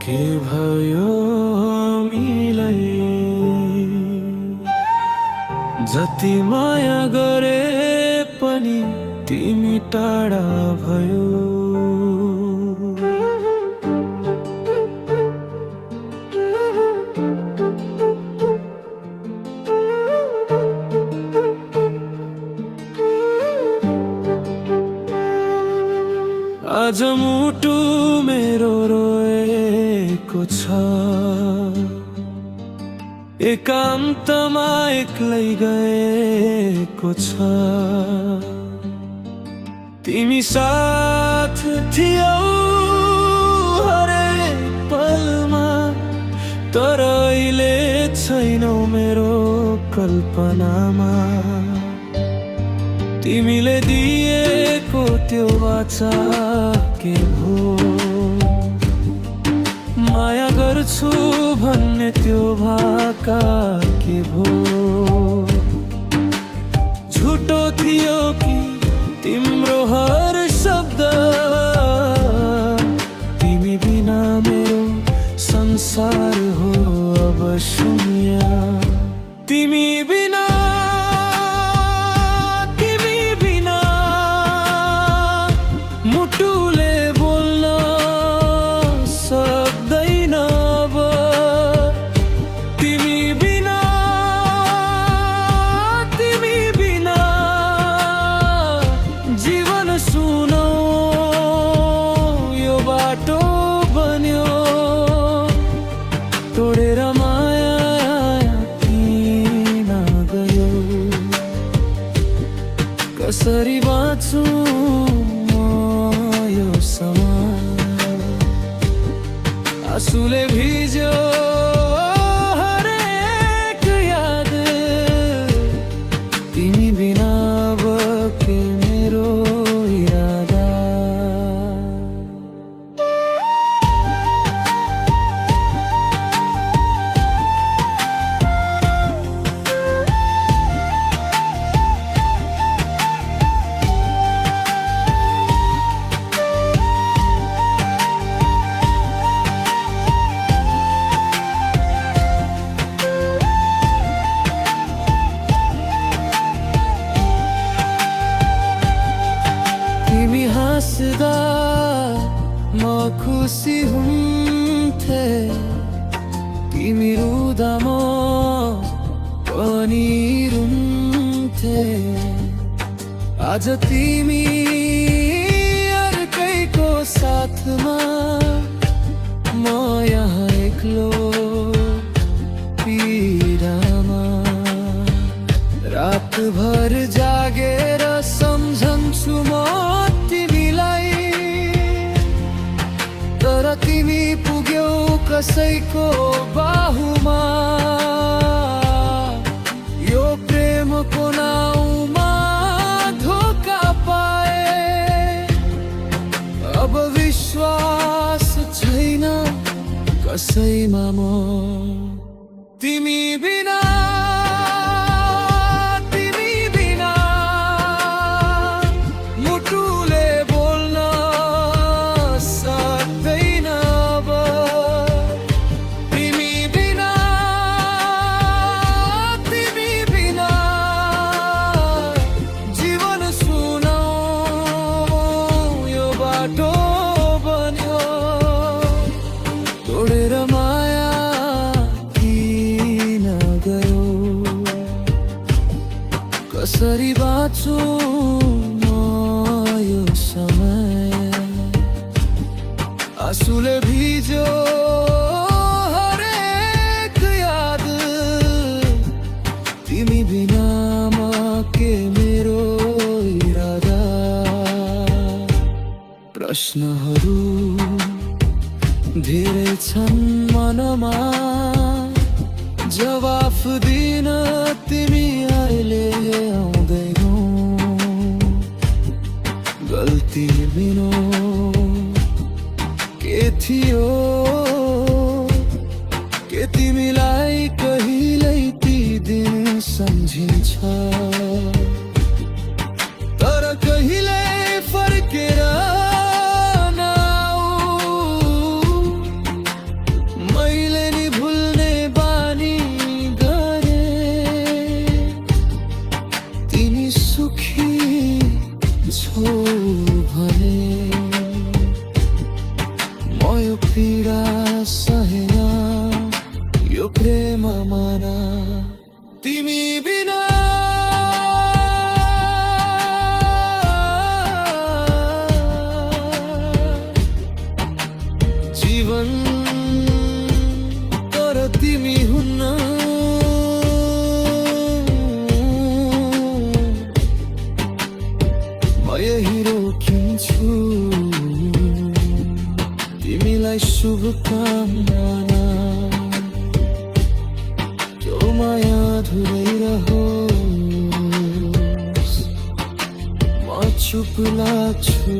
के भयो हामीलाई जति माया गरे पनि तिमी टाढा भयो। आज मुटु मेरो रोएको छ, एकान्तमा एक्लै गएको छ। तिमी साथ थियौ हरेक पलमा, तर अहिले छैनौ मेरो कल्पनामा। तिमीले दिएको त्यो वाचा के भो, माया गर्छु भन्ने त्यो भाका के भो। झुटो थियो कि तिम्रो हर शब्द, तिमी बिना मेरो संसार हो अब शून्य। तिमी बिना मुटुले बोल्न सक्दैन अब। तिमी बिना जीवन सुनौ यो बाटो बन्यो। तोडेर माया किन गयो, कसरी बाँचु आँसुले भिज्यो हरेक याद, तिमी बिना अब के मेरो इरादा। तिमी हाँस्दा म खुसी हुन्थे, तिमी रुँदा म पनि रुन्थे। आज तिमी अर्कैको साथमा, म यहाँ एक्लो पीडामा। रातभर जागेर सम्झन्छु म तिमीलाई, तर तिमी पुग्यौ कसैको बाहुमा। यो प्रेमको नाउँमा धोका पाए, अब विश्वास छैन कसैमा म। तिमी बिना तोडेर माया किन गयो, कसरी बाँचु म यो समय। आँसुले भिज्यो हरेक याद, तिमी बिना म के मेरो इरादा। प्रश्नहरू धेरै छन् मनमा, जवाफ दिन तिमी अहिले आउँदैनौ। गल्ती बिनो के थियो, के तिमीलाई कहिल्यै ती दिन सम्झिन्छ, तर कहिल्यै फर्केर छौ भने म यो पीडा सहेन यो प्रेम माना तिमी बिना जीवन तर तिमी हुन्न म यही रोकिन्छु तिमीलाई शुभकामना त्यो माया अधुरै रहोस् म चुप लाग्छु